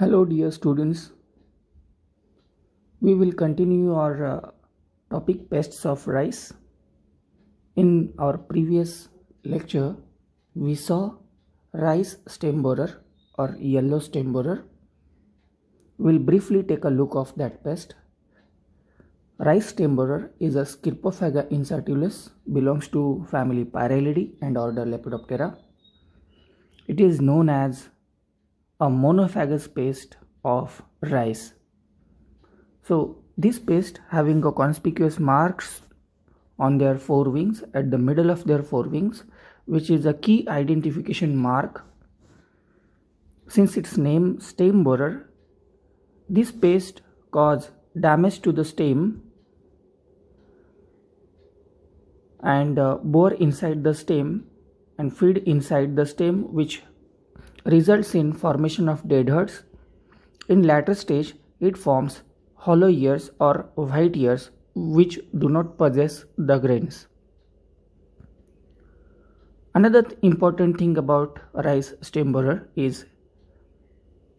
Hello, dear students. We will continue our topic pests of rice. In our previous lecture, we saw rice stem borer or yellow stem borer. We'll briefly take a look of that pest. Rice stem borer is a Scirpophaga incertulus, belongs to family Pyralidae and order Lepidoptera. It is known as a monophagous pest of rice. So this pest having a conspicuous marks on their forewings at the middle of their forewings, which is a key identification mark. Since its name stem borer, this pest cause damage to the stem and bore inside the stem and feed inside the stem, which results in formation of dead herds. In latter stage, it forms hollow ears or white ears which do not possess the grains. Another important thing about rice stem borer is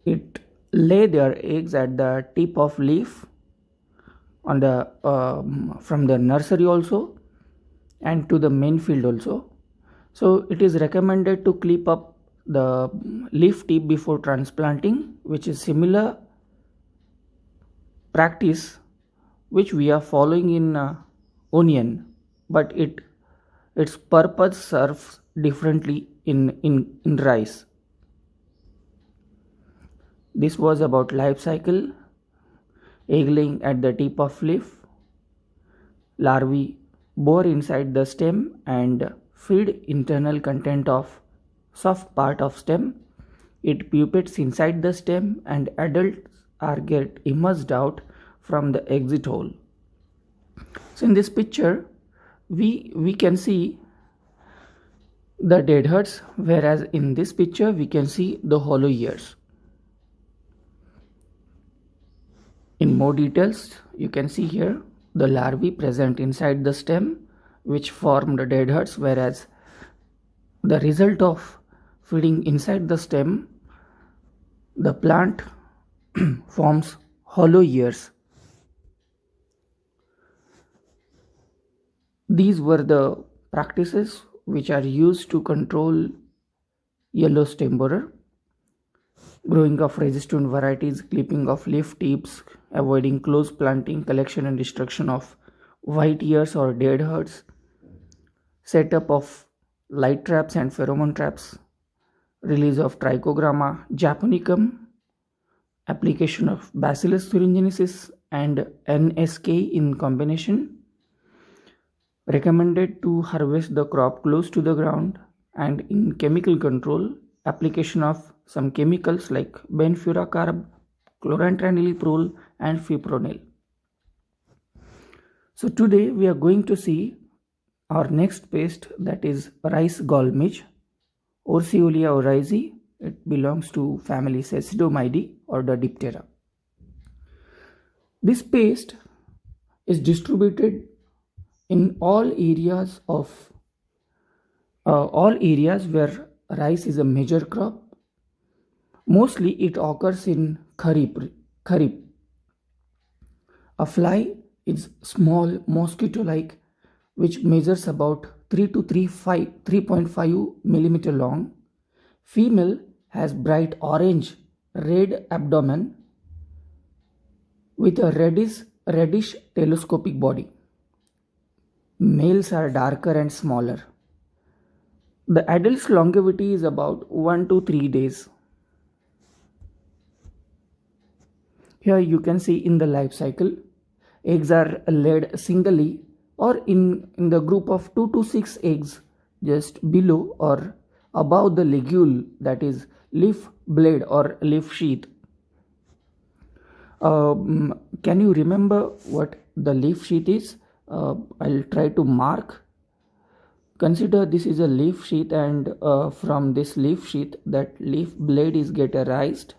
it lay their eggs at the tip of leaf on the from the nursery also and to the main field also. So it is recommended to clip up the leaf tip before transplanting, which is similar practice which we are following in onion, but its purpose serves differently in rice. This was about life cycle. Egg laying at the tip of leaf. Larvae bore inside the stem and feed internal content of soft part of stem. It pupates inside the stem and adults are get emerged out from the exit hole. So in this picture we can see the dead herds, whereas in this picture we can see the hollow ears. In more details, you can see here the larvae present inside the stem which form the dead herds, whereas the result of feeding inside the stem, the plant forms hollow ears. These were the practices which are used to control yellow stem borer: growing of resistant varieties, clipping of leaf tips, avoiding close planting, collection and destruction of white ears or dead herds, setup of light traps and pheromone traps, release of Trichogramma japonicum, application of Bacillus thuringiensis and NSK in combination, recommended to harvest the crop close to the ground, and in chemical control, application of some chemicals like benfuracarb, chlorantraniliprole and fipronil. So today we are going to see our next pest, that is rice gall midge, Urseolia oryzae. It belongs to family Cecidomyidae or the Diptera. This pest is distributed in all areas where rice is a major crop. Mostly it occurs in Kharif. A fly is small mosquito-like which measures about 3 to 3.5 millimeter long. Female has bright orange red abdomen with a reddish telescopic body. Males are darker and smaller. The adult's longevity is about 1 to 3 days. Here you can see in the life cycle, eggs are laid singly or in the group of 2 to 6 eggs just below or above the ligule, that is leaf blade or leaf sheath. Can you remember what the leaf sheath is? I'll try to mark. Consider this is a leaf sheath, and from this leaf sheath that leaf blade is get raised.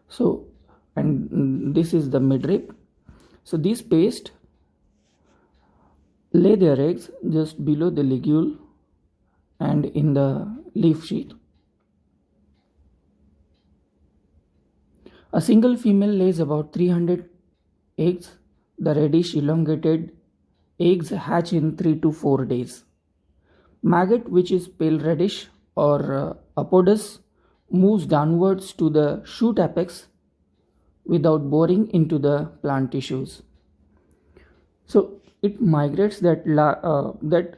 So, and this is the midrib. So this pest lay their eggs just below the ligule and in the leaf sheath. A single female lays about 300 eggs. The reddish elongated eggs hatch in 3 to 4 days. Maggot, which is pale reddish or apodous, moves downwards to the shoot apex without boring into the plant tissues. So it migrates that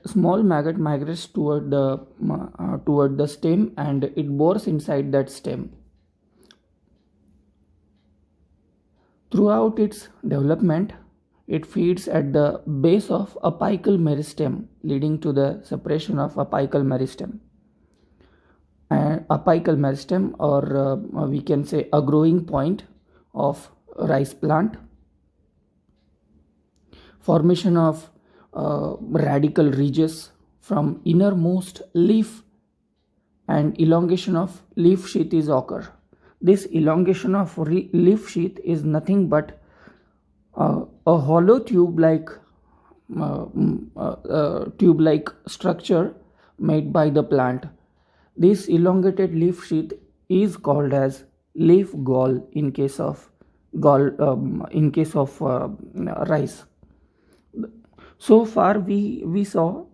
small maggot migrates toward the stem, and it bores inside that stem. Throughout its development, it feeds at the base of apical meristem, leading to the separation of apical meristem. And apical meristem, or we can say a growing point of rice plant. Formation of radical ridges from innermost leaf and elongation of leaf sheath is occur. This elongation of leaf sheath is nothing but a hollow tube-like structure made by the plant. This elongated leaf sheath is called as leaf gall in case of rice. So far we saw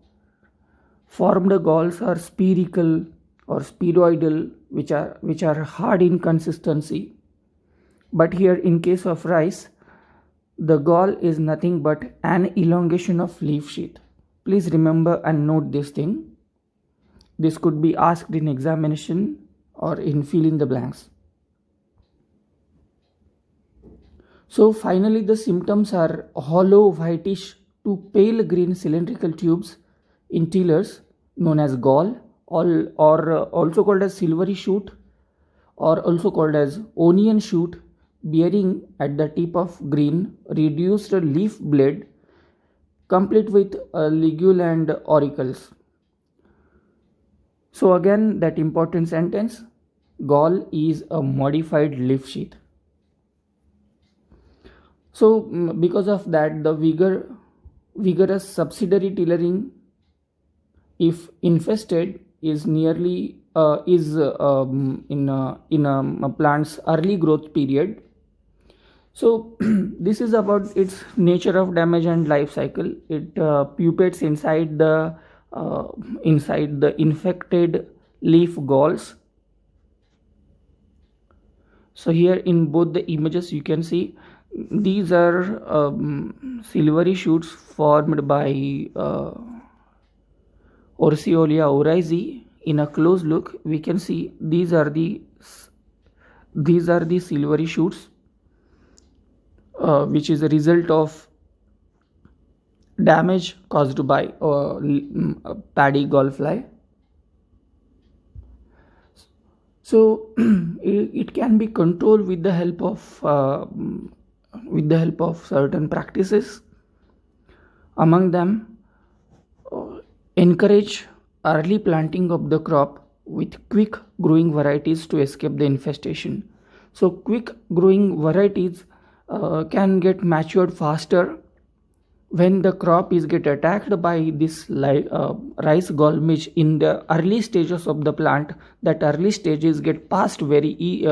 formed galls are spherical or spheroidal, which are hard in consistency. But here in case of rice, the gall is nothing but an elongation of leaf sheath. Please remember and note this thing. This could be asked in examination or in fill in the blanks. So finally the symptoms are hollow whitish to pale green cylindrical tubes in tillers known as gall, or also called as silvery shoot, or also called as onion shoot, bearing at the tip of green reduced leaf blade complete with ligule and auricles. So again, that important sentence, gall is a modified leaf sheath. So because of that, the vigorous subsidiary tillering, if infested, is nearly in a plant's early growth period. So this is about its nature of damage and life cycle. It pupates inside the infected leaf galls. So here in both the images you can see these are silvery shoots formed by Orsiolia oryzae. In a close look we can see these are the silvery shoots which is a result of damage caused by paddy gall fly. So it can be controlled with the help of certain practices. Among them, encourage early planting of the crop with quick growing varieties to escape the infestation. So quick growing varieties can get matured faster when the crop is get attacked by this rice gall midge in the early stages of the plant. That early stages get passed very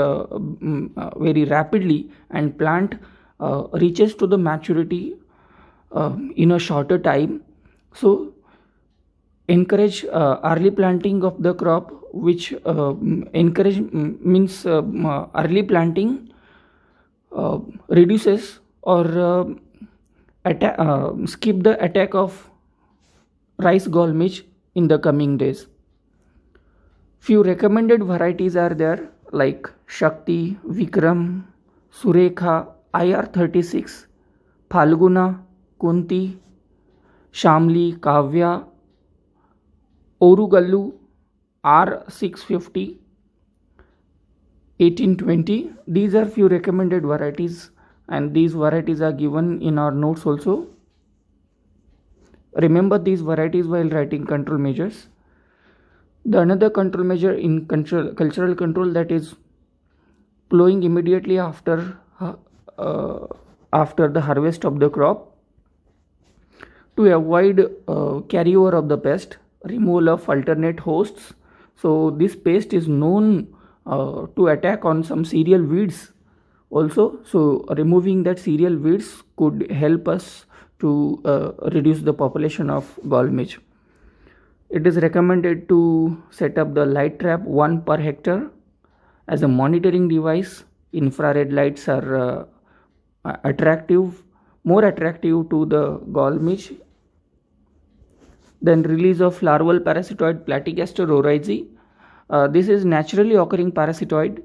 rapidly, and plant reaches to the maturity in a shorter time. So encourage early planting of the crop, which means early planting reduces or skip the attack of rice gall midge in the coming days. Few recommended varieties are there like Shakti, Vikram, Surekha, IR36, Phalguna, Kunti, Shamli, Kavya, Orugallu, R650, 1820. These are few recommended varieties, and these varieties are given in our notes also. Remember these varieties while writing control measures. The another control measure in cultural control, that is plowing immediately after the harvest of the crop to avoid carryover of the pest, removal of alternate hosts. So this pest is known to attack on some cereal weeds also. So removing that cereal weeds could help us to reduce the population of gall midge. It is recommended to set up the light trap 1 per hectare as a monitoring device. Infrared lights are more attractive to the gall midge. Then release of larval parasitoid Platycastor oryzae. This is naturally occurring parasitoid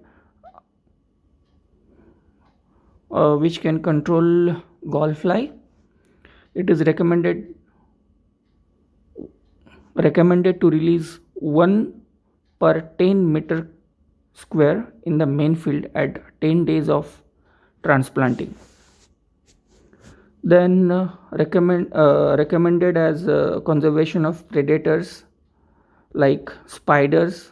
which can control gall fly. It is recommended to release 1 per 10 meter square in the main field at 10 days of transplanting. Then recommended as conservation of predators like spiders.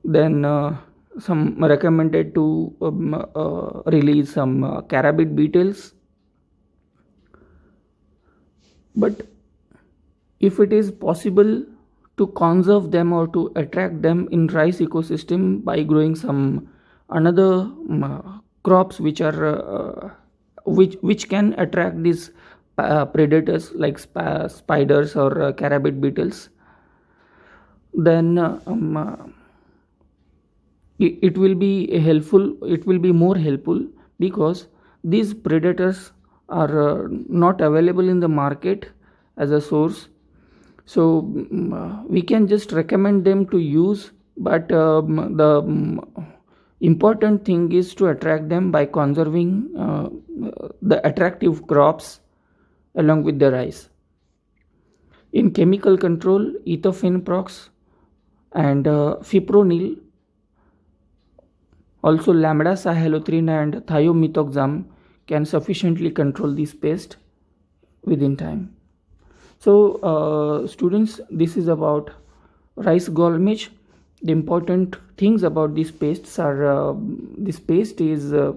Then some recommended to release some carabid beetles. But if it is possible to conserve them or to attract them in rice ecosystem by growing some another crops which are which can attract these predators like spiders or carabid beetles, then it will be helpful. It will be more helpful because these predators are not available in the market as a source. So we can just recommend them to use, but the important thing is to attract them by conserving the attractive crops along with the rice. In chemical control, ethofenprox and fipronil, also lambda-cyhalothrin and thiamethoxam can sufficiently control this pest within time. So students, this is about rice gall midge. The important things about these pests are this pest is a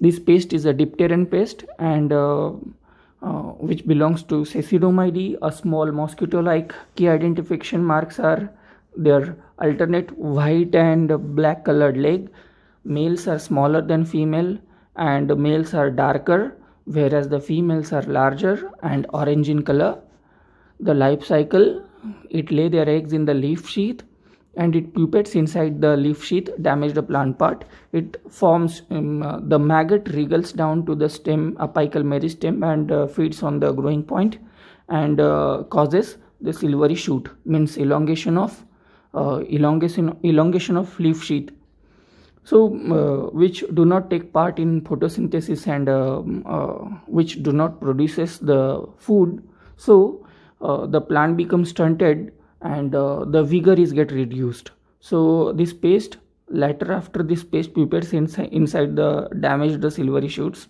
dipteran pest and which belongs to Cecidomyidae. A small mosquito-like key identification marks are their alternate white and black colored leg. Males are smaller than female and males are darker, whereas the females are larger and orange in color. The life cycle, it lay their eggs in the leaf sheath and it pupates inside the leaf sheath, damage the plant part. It forms, the maggot wriggles down to the stem, apical meristem, and feeds on the growing point and causes the silvery shoot, means elongation of leaf sheath. So which do not take part in photosynthesis and which do not produces the food. So the plant becomes stunted and the vigor is get reduced. So this paste, later after this paste pupates inside the damaged silvery shoots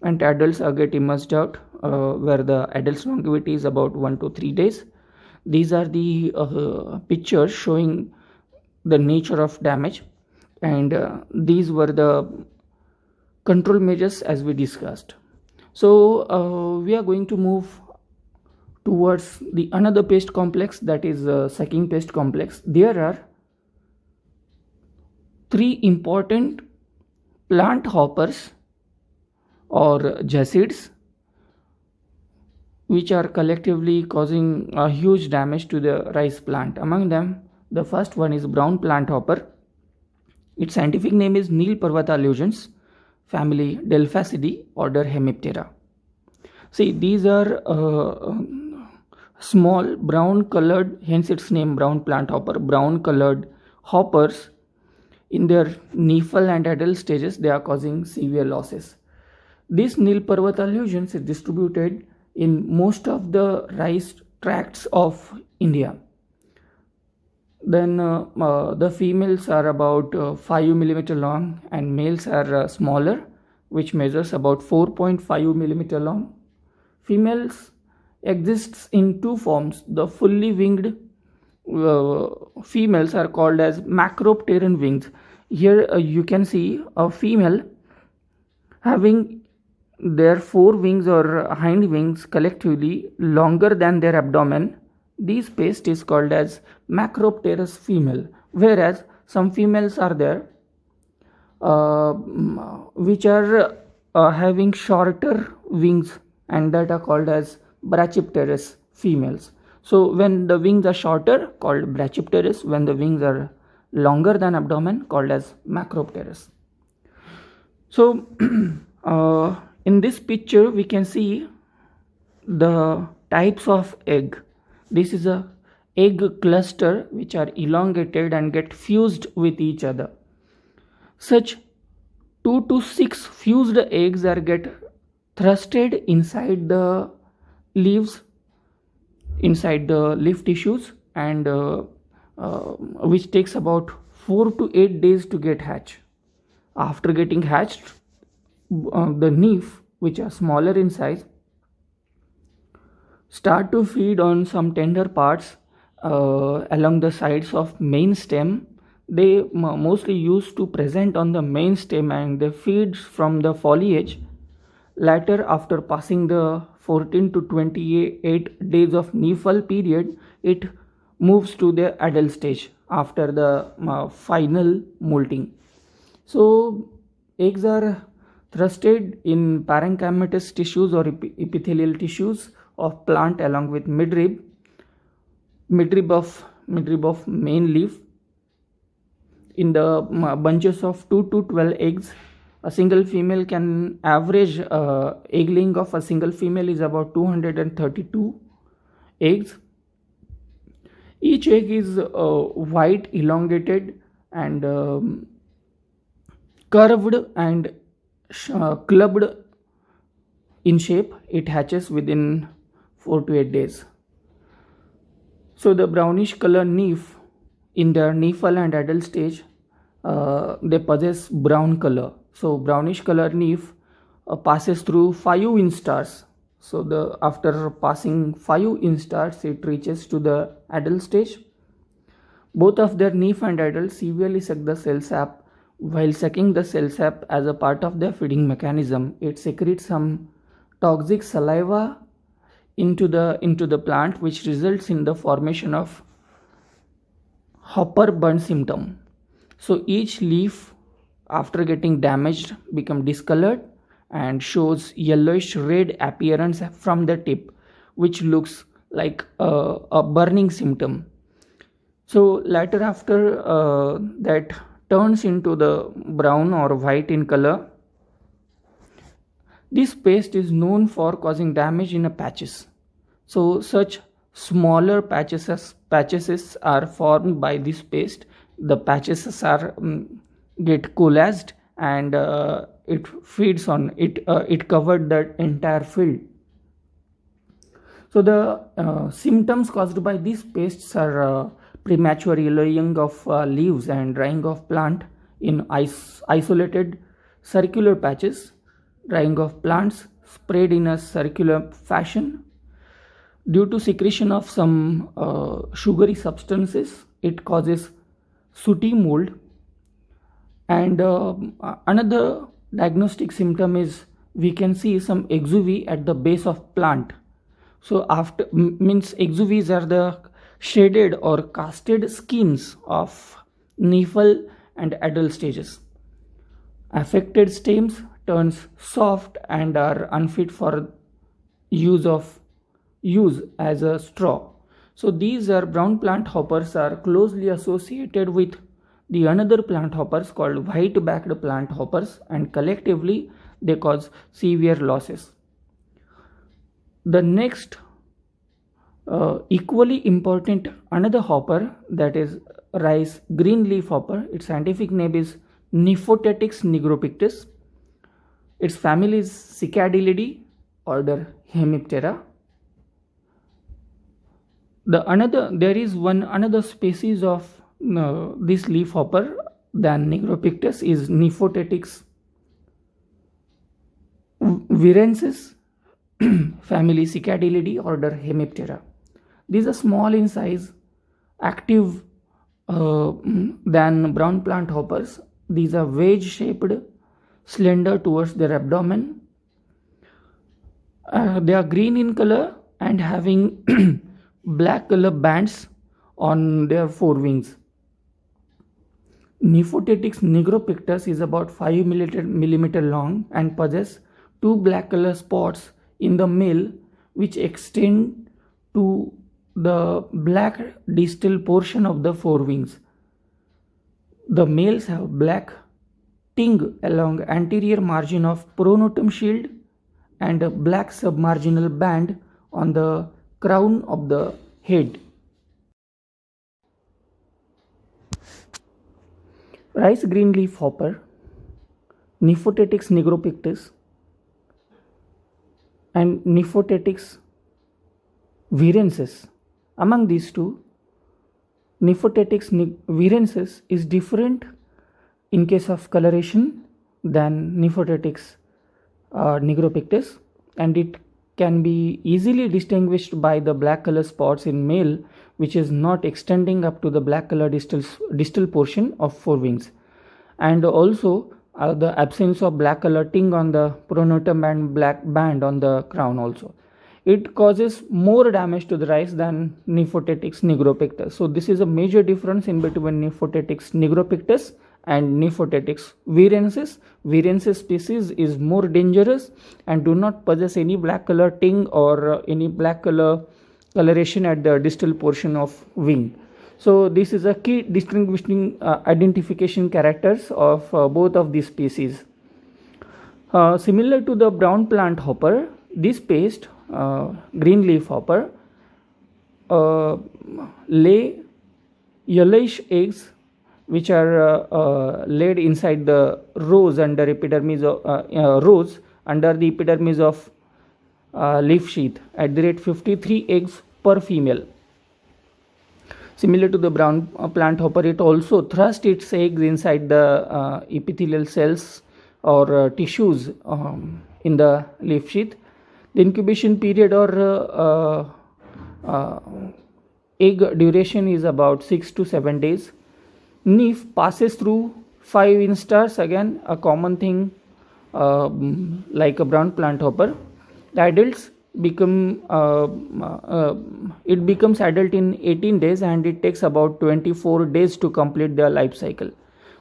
and adults get emerged out where the adult's longevity is about 1 to 3 days. These are the pictures showing the nature of damage, and these were the control measures as we discussed. So we are going to move towards the another pest complex, that is sucking pest complex. There are 3 important plant hoppers or jacids which are collectively causing a huge damage to the rice plant. Among them, the first one is brown plant hopper. Its scientific name is Nil Parvata allusions, family Delphacidae, order Hemiptera. See, these are small brown colored, hence its name brown plant hopper, brown colored hoppers. In their nymphal and adult stages, they are causing severe losses. This Nil Parvata allusions is distributed in most of the rice tracts of India. Then the females are about 5 mm long and males are smaller, which measures about 4.5 mm long. Females exists in 2 forms. The fully winged females are called as macropteran wings. Here you can see a female having their 4 wings or hind wings collectively longer than their abdomen, This paste is called as Macropterus female, whereas some females are there which are having shorter wings, and that are called as Brachypterus females. So when the wings are shorter, called Brachypterus; when the wings are longer than abdomen, called as Macropterus. So in this picture we can see the types of egg. This is a egg cluster which are elongated and get fused with each other. Such 2 to 6 fused eggs are get thrusted inside the leaves, inside the leaf tissues, and which takes about 4 to 8 days to get hatched. After getting hatched, the nymph, which are smaller in size, start to feed on some tender parts along the sides of main stem. They mostly used to present on the main stem, and they feed from the foliage. Later, after passing the 14 to 28 days of nymphal period, it moves to the adult stage after the final molting. So eggs are thrusted in parenchymatous tissues or epithelial tissues of plant along with midrib of main leaf. In the bunches of 2 to 12 eggs, a single female can average egg laying of a single female is about 232 eggs. Each egg is white, elongated, and curved and clubbed in shape. It hatches within 4 to 8 days. So the brownish color nymph in their nymphal and adult stage, they possess brown color. So brownish color nymph passes through 5 instars. So after passing 5 instars, it reaches to the adult stage. Both of their nymph and adult severely suck the cell sap. While sucking the cell sap as a part of their feeding mechanism, it secretes some toxic saliva into the plant, which results in the formation of hopper burn symptom. So each leaf, after getting damaged, become discolored and shows yellowish red appearance from the tip, which looks like a burning symptom. So later, after that turns into the brown or white in color. This paste is known for causing damage in patches. So such smaller patches are formed by this paste. The patches are get coalesced, and it feeds on it. It covered the entire field. So the symptoms caused by these pastes are premature yellowing of leaves and drying of plant in isolated circular patches, drying of plants spread in a circular fashion. Due to secretion of some sugary substances, it causes sooty mold. And another diagnostic symptom is we can see some exuvi at the base of plant. So after means exuvies are the shaded or casted skins of nymphal and adult stages. Affected stems turns soft and are unfit for use as a straw. So these are brown plant hoppers are closely associated with the another plant hoppers called white-backed plant hoppers, and collectively they cause severe losses. The next equally important another hopper, that is rice green leaf hopper. Its scientific name is Nymphotetrix nigropictus. Its family is Cicadillidae, order Hemiptera. There is another species of this leaf hopper than Nigropictus is Nymphotetrix virensis, family Cicadillidae, order Hemiptera. These are small in size, active than brown plant hoppers. These are wedge shaped, slender towards their abdomen. They are green in color and having black color bands on their forewings. Nymphothetis nigropictus is about 5 millimeter long and possess two black color spots in the male which extend to the black distal portion of the forewings. The males have black tinge along anterior margin of pronotum shield and a black submarginal band on the crown of the head. Rice green leaf hopper, Nymphothetis nigropictus and Nymphothetis virensis. Among these two, Nymphothetis virensis is different in case of coloration than Nymphothetis nigropictus, and it can be easily distinguished by the black color spots in male which is not extending up to the black color distal portion of forewings, and also the absence of black color tinge on the pronotum and black band on the crown also. It causes more damage to the rice than Nymphothetis nigropictus. So this is a major difference in between Nymphothetis nigropictus and Nymphothetis virensis. Virensis species is more dangerous and do not possess any black color tinge or any black color coloration at the distal portion of wing. So this is a key distinguishing identification characters of both of these species. Similar to the brown plant hopper, this pest, green leaf hopper, lay yellowish eggs which are laid inside the rows under epidermis of rows under the epidermis of leaf sheath at the rate 53 eggs per female. Similar to the brown plant hopper, it also thrusts its eggs inside the epithelial cells or tissues in the leaf sheath. The incubation period or egg duration is about 6 to 7 days. Nymph passes through 5 instars, again a common thing like a brown plant hopper. The adults become it becomes adult in 18 days and it takes about 24 days to complete their life cycle.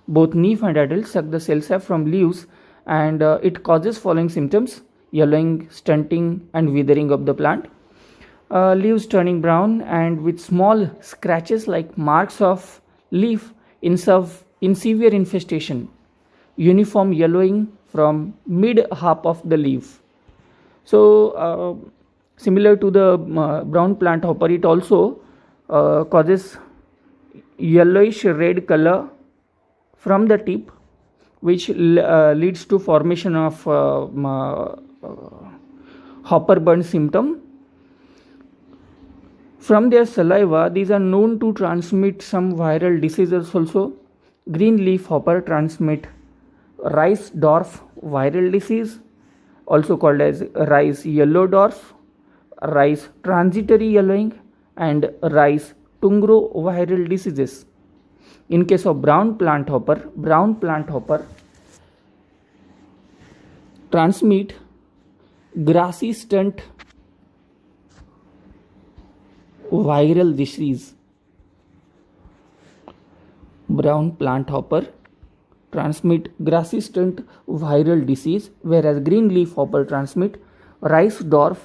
Both nymph and adults suck the cell sap from leaves, and it causes following symptoms: yellowing, stunting and withering of the plant, leaves turning brown and with small scratches like marks of leaf in severe infestation, uniform yellowing from mid half of the leaf. So similar to the brown plant hopper, it also causes yellowish red color from the tip, which leads to formation of hopper burn symptom. From their saliva, these are known to transmit some viral diseases also. Green leaf hopper transmit rice dwarf viral disease, also called as rice yellow dwarf, rice transitory yellowing and rice tungro viral diseases. In case of brown plant hopper transmit grassy stunt viral disease. Brown plant hopper transmit grassy stunt viral disease, whereas green leaf hopper transmit rice dwarf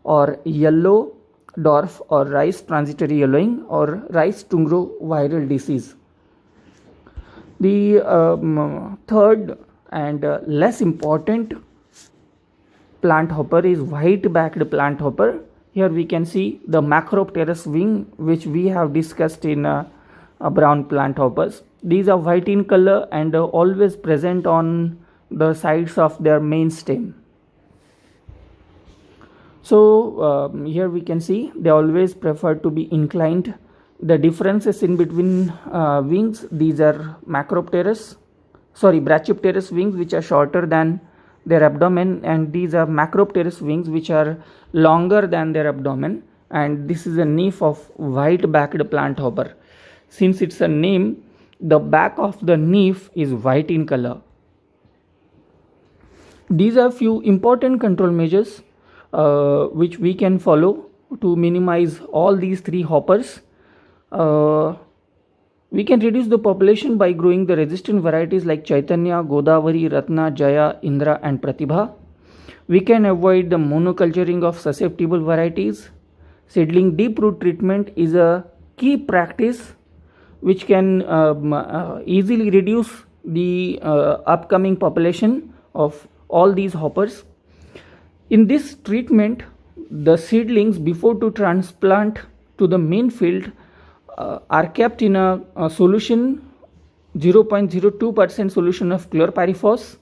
or yellow dwarf or rice transitory yellowing or rice tungro viral disease. The third and less important plant hopper is white backed plant hopper. Here we can see the Macropterus wing, which we have discussed in brown plant hoppers. These are white in color and always present on the sides of their main stem. So here we can see they always prefer to be inclined. The differences in between wings, these are Brachypterus wings, which are shorter than their abdomen, and these are Macropterus wings, which are longer than their abdomen. And this is a nymph of white backed plant hopper. Since it's a name, the back of the nymph is white in color. These are few important control measures which we can follow to minimize all these three hoppers. We can reduce the population by growing the resistant varieties like Chaitanya, Godavari, Ratna, Jaya, Indra and Pratibha. We can avoid the monoculturing of susceptible varieties. Seedling deep root treatment is a key practice which can easily reduce the upcoming population of all these hoppers. In this treatment, the seedlings before to transplant to the main field are kept in a solution 0.02% solution of chlorpyrifos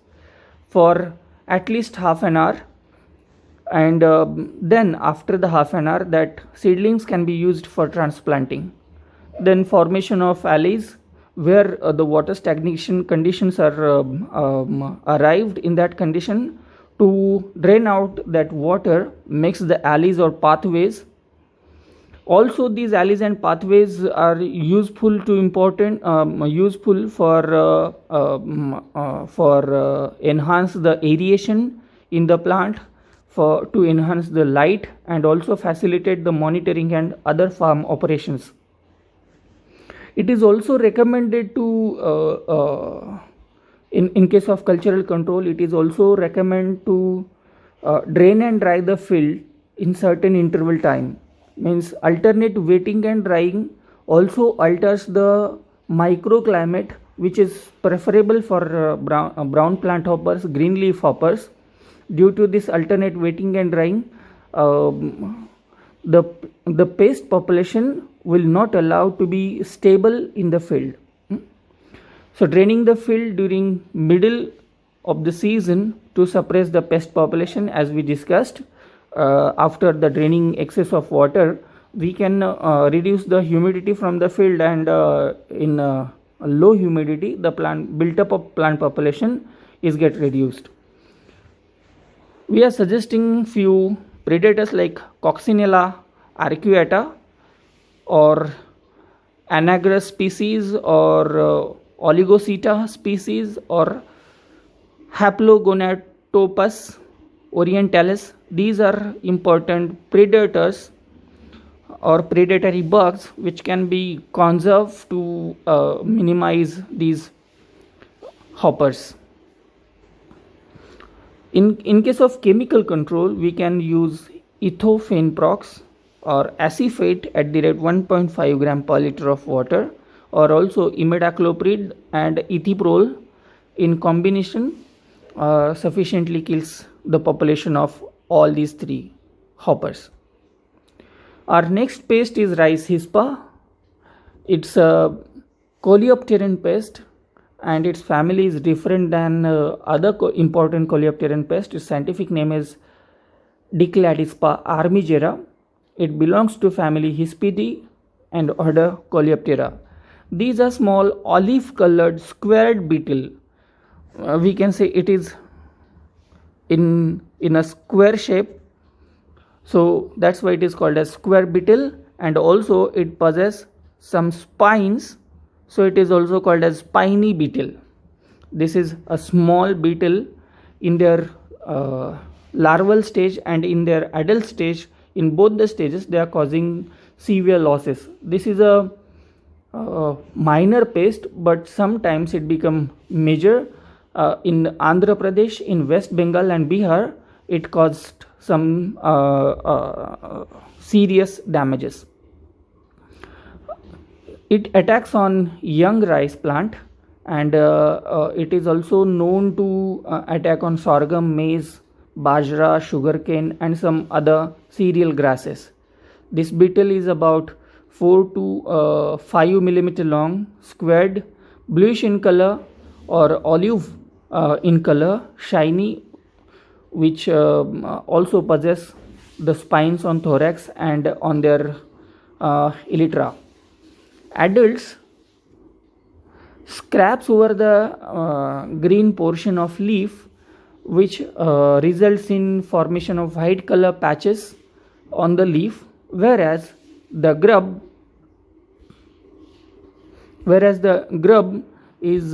for at least half an hour, and then after the half an hour that seedlings can be used for transplanting. Then formation of alleys where the water stagnation conditions are arrived in that condition to drain out that water makes the alleys or pathways. Also, these alleys and pathways are useful for enhance the aeration in the plant, to enhance the light and also facilitate the monitoring and other farm operations. It is also recommended to in case of cultural control, it is also recommended to drain and dry the field in certain interval time. Means alternate wetting and drying also alters the microclimate, which is preferable for brown plant hoppers, green leaf hoppers. Due to this alternate wetting and drying, the pest population will not allow to be stable in the field. So draining the field during middle of the season to suppress the pest population, as we discussed. After the draining excess of water, we can reduce the humidity from the field, and in low humidity the built up of plant population is get reduced. We are suggesting few predators like Coccinella arcuata or Anagrus species or Oligoceta species or Haplogonatopus orientalis. These are important predators or predatory bugs which can be conserved to minimize these hoppers. In case of chemical control, we can use ethofenprox or acephate at the rate 1.5 gram per liter of water, or also imidacloprid and ethiprol in combination sufficiently kills the population of all these three hoppers. Our next pest is rice hispa. It's a coleopteran pest and its family is different than other important coleopteran pests. Its scientific name is Dicladispa armigera. It belongs to family Hispidae and order Coleoptera. These are small olive colored squared beetle. We can say it is in a square shape, so that's why it is called as square beetle, and also it possesses some spines, so it is also called as spiny beetle. This is a small beetle. In their larval stage and in their adult stage, in both the stages they are causing severe losses. This is a minor pest, but sometimes it become major. In Andhra Pradesh, in West Bengal and Bihar, it caused some serious damages. It attacks on young rice plant, and it is also known to attack on sorghum, maize, bajra, sugarcane and some other cereal grasses. This beetle is about 4 to 5 mm long, squared, bluish in color or olive in color, shiny, which also possess the spines on thorax and on their elytra. Adults scraps over the green portion of leaf, which results in formation of white color patches on the leaf, whereas the grub is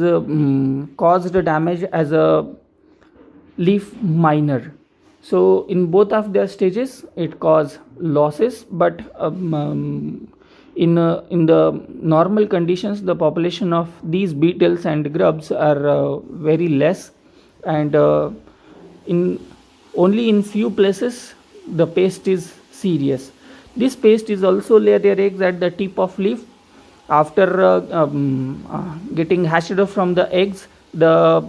caused damage as a leaf miner. So in both of their stages it cause losses, but in the normal conditions the population of these beetles and grubs are very less, and in only in few places the pest is serious. This pest is also lay their eggs at the tip of leaf. After getting hatched from the eggs, the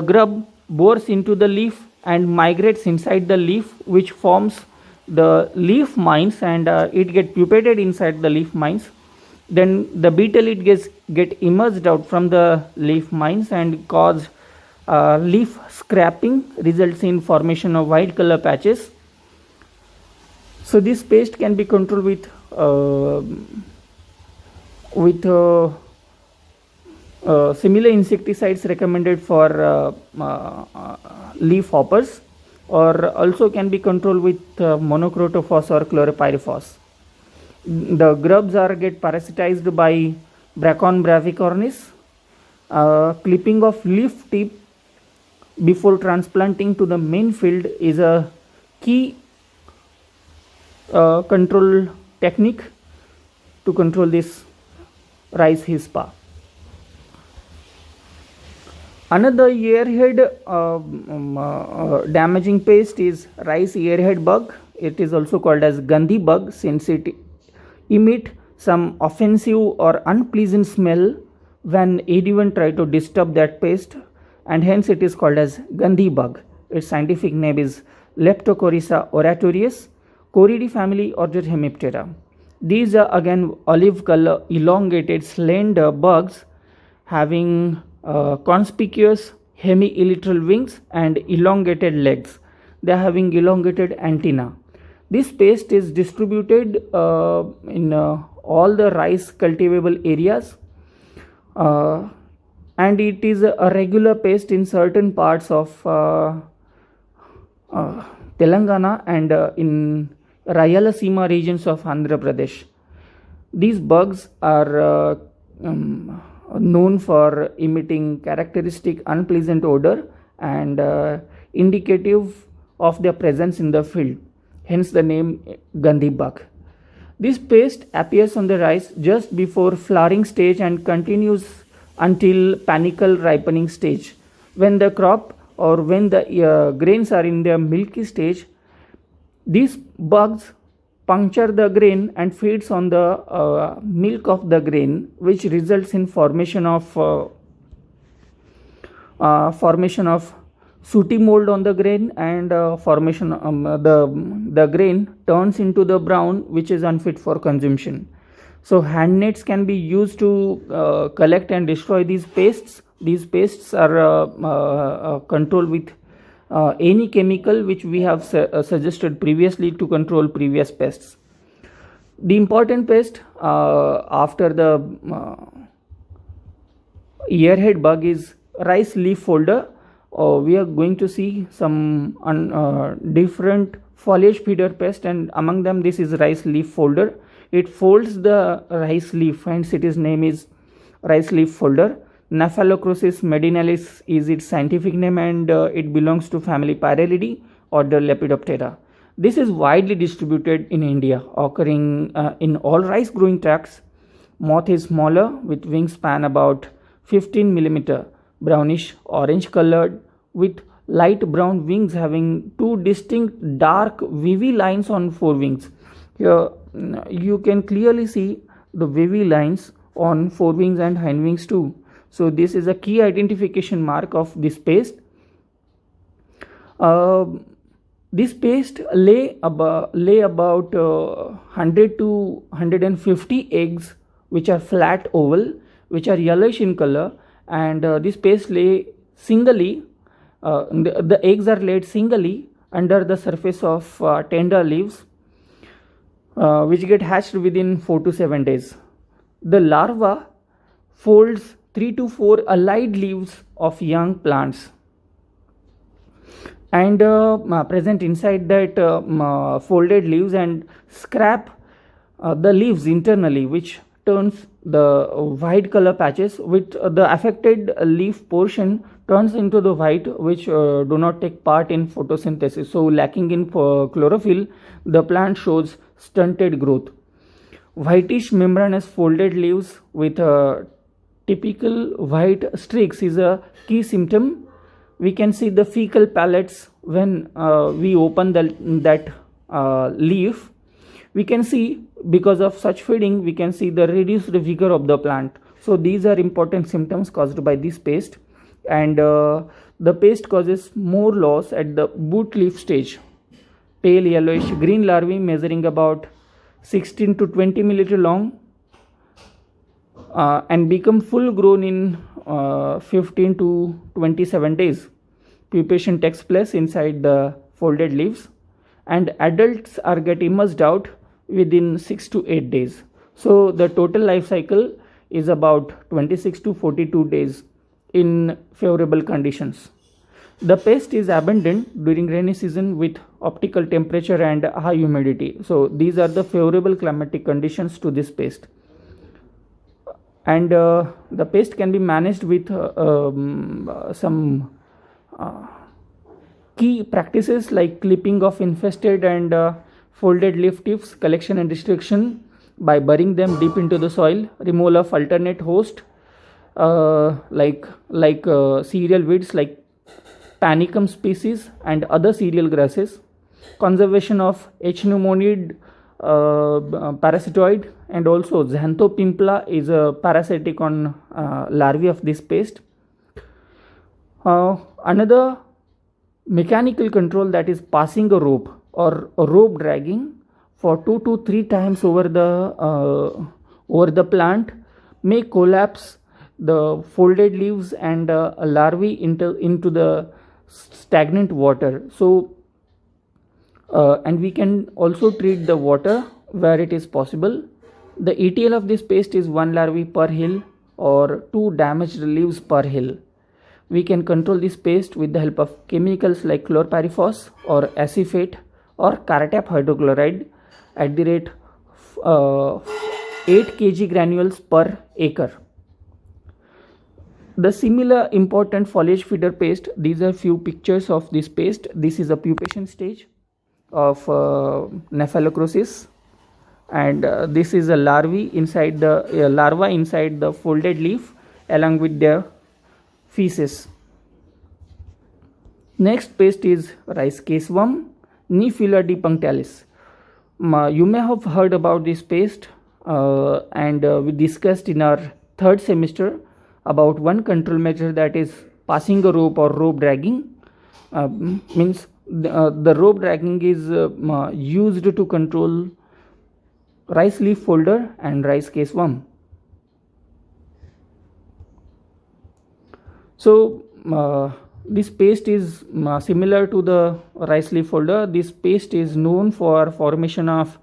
grub bores into the leaf and migrates inside the leaf, which forms the leaf mines, and it get pupated inside the leaf mines. Then the beetle it get emerged out from the leaf mines and cause leaf scraping, results in formation of white color patches. So this pest can be controlled with similar insecticides recommended for leaf hoppers, or also can be controlled with monocrotophos or chlorpyrifos. The grubs are get parasitized by Bracon bravicornis. Clipping of leaf tip before transplanting to the main field is a key control technique to control this rice hispa. Another earhead damaging pest is rice earhead bug. It is also called as Gandhi bug, since it emit some offensive or unpleasant smell when anyone try to disturb that pest, and hence it is called as Gandhi bug. Its scientific name is Leptocoryza oratorius, Coridae family, order Hemiptera. These are again olive color, elongated, slender bugs having conspicuous hemi-elytral wings and elongated legs. They are having elongated antenna. This pest is distributed in all the rice cultivable areas, and it is a regular pest in certain parts of Telangana and in Rayalaseema regions of Andhra Pradesh. These bugs are known for emitting characteristic unpleasant odor and indicative of their presence in the field, hence the name Gandhi bug. This pest appears on the rice just before flowering stage and continues until panicle ripening stage. When the crop or when the grains are in their milky stage, these bugs puncture the grain and feeds on the milk of the grain, which results in formation of sooty mold on the grain, and formation the grain turns into the brown, which is unfit for consumption. So hand nets can be used to collect and destroy these pests. These pests are controlled with any chemical which we have suggested previously to control previous pests. The important pest after the earhead bug is rice leaf folder. We are going to see some different foliage feeder pest, and among them this is rice leaf folder. It folds the rice leaf, hence its name is rice leaf folder. Nephalocrosis medinalis is its scientific name, and it belongs to family Pyralidae, order Lepidoptera. This is widely distributed in India, occurring in all rice growing tracts. Moth is smaller with wingspan about 15 mm, brownish orange colored, with light brown wings having two distinct dark wavy lines on forewings. Here you can clearly see the wavy lines on forewings and hindwings too. So this is a key identification mark of this pest. This pest lay about 100 to 150 eggs, which are flat oval, which are yellowish in color, and this pest lay singly. The eggs are laid singly under the surface of tender leaves, which get hatched within 4 to 7 days. The larva folds 3 to 4 allied leaves of young plants, and present inside that folded leaves, and scrap the leaves internally, which turns the white color patches, with the affected leaf portion turns into the white, which do not take part in photosynthesis. So lacking in chlorophyll, the plant shows stunted growth. Whitish membranous folded leaves with typical white streaks is a key symptom. We can see the fecal pellets when we open that leaf. We can see, because of such feeding, we can see the reduced vigor of the plant. So these are important symptoms caused by this pest, and the pest causes more loss at the boot leaf stage. Pale yellowish green larvae measuring about 16 to 20 milliliter long and become full grown in 15 to 27 days. Pupation takes place inside the folded leaves, and adults are get emerged out within 6 to 8 days. So the total life cycle is about 26 to 42 days in favorable conditions. The pest is abundant during rainy season with optical temperature and high humidity. So these are the favorable climatic conditions to this pest. And the pest can be managed with some key practices like clipping of infested and folded leaf tips, collection and destruction by burying them deep into the soil, removal of alternate host like cereal weeds like Panicum species and other cereal grasses, conservation of H. pneumonid parasitoid, and also Xanthopimpla is a parasitic on larvae of this pest. Another mechanical control, that is passing a rope or a rope dragging for 2 to 3 times over the plant, may collapse the folded leaves and larvae into the stagnant water. So and we can also treat the water where it is possible. The ETL of this pest is 1 larvae per hill or 2 damaged leaves per hill. We can control this pest with the help of chemicals like chlorpyrifos or acephate or Cartap hydrochloride at the rate 8 kg granules per acre. The similar important foliage feeder pest, these are few pictures of this pest. This is a pupation stage of Nephelocrosis, and this is a larvae inside the folded leaf along with their feces. Next pest is rice caseworm, Nephila punctalis. You may have heard about this pest, and we discussed in our 3rd semester about one control measure, that is passing a rope or rope dragging. Means the rope dragging is used to control rice leaf folder and rice caseworm. So this pest is similar to the rice leaf folder. This pest is known for formation of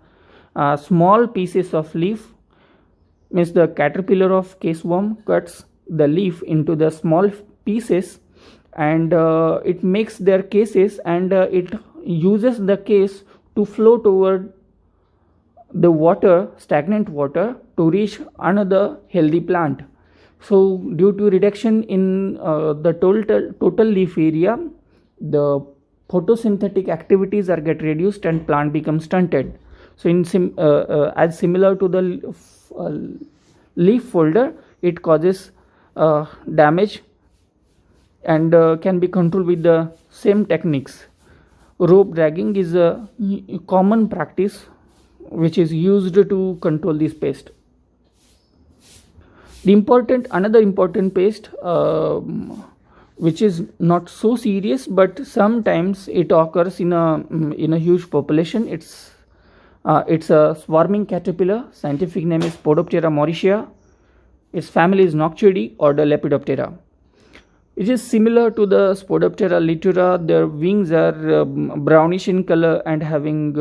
small pieces of leaf. Means the caterpillar of caseworm cuts the leaf into the small pieces, and it makes their cases, and it uses the case to flow toward the water, stagnant water, to reach another healthy plant. So due to reduction in the total leaf area, the photosynthetic activities are get reduced and plant becomes stunted. So as similar to the leaf folder, it causes damage and can be controlled with the same techniques. Rope dragging is a common practice which is used to control this pest. Another important pest which is not so serious, but sometimes it occurs in a huge population. It's a swarming caterpillar. Scientific name is Podoptera mauricea. Its family is Noctuidae, order Lepidoptera. It is similar to the Spodoptera litura. Their wings are brownish in color and having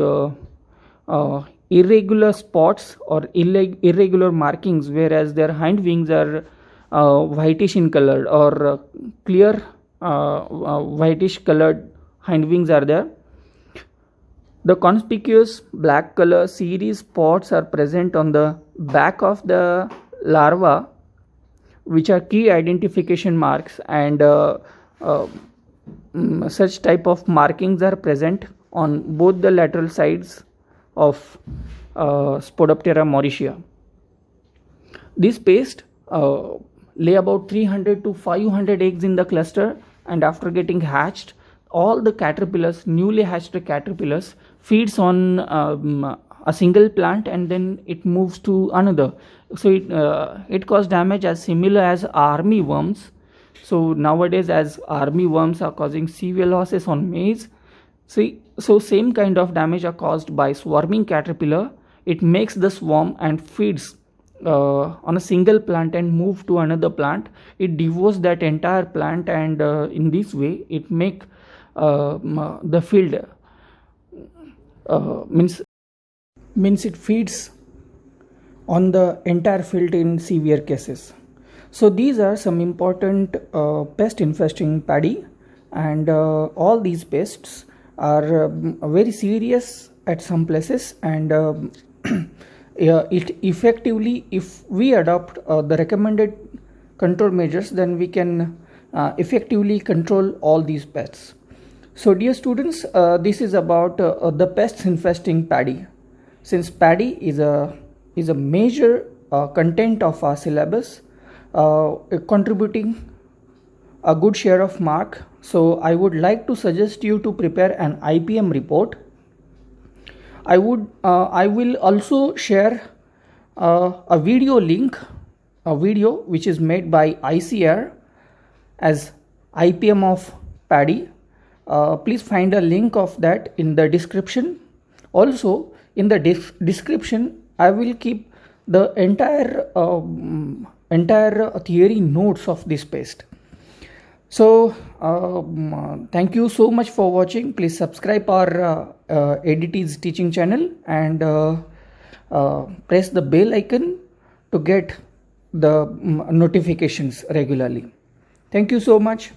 irregular spots or irregular markings, whereas their hind wings are whitish in color, or clear whitish colored hind wings are there. The conspicuous black color series spots are present on the back of the larva, which are key identification marks, and such type of markings are present on both the lateral sides of Spodoptera mauritia. This pest lay about 300 to 500 eggs in the cluster, and after getting hatched, all the caterpillars, newly hatched caterpillars, feeds on a single plant, and then it moves to another. So it causes damage as similar as army worms. So nowadays, as army worms are causing severe losses on maize, so same kind of damage are caused by swarming caterpillar. It makes the swarm and feeds on a single plant and move to another plant. It devours that entire plant, and in this way it make the field means it feeds on the entire field in severe cases. So these are some important pest infesting paddy, and all these pests are very serious at some places, and it effectively, if we adopt the recommended control measures, then we can effectively control all these pests. So dear students, this is about the pests infesting paddy. Since paddy is a major content of our syllabus, contributing a good share of mark, so I would like to suggest you to prepare an IPM report. I will also share a video link, a video which is made by ICAR as IPM of paddy. Please find a link of that in the description. Also in the description I will keep the entire theory notes of this pest. So thank you so much for watching. Please subscribe our ADT's teaching channel, and press the bell icon to get the notifications regularly. Thank you so much.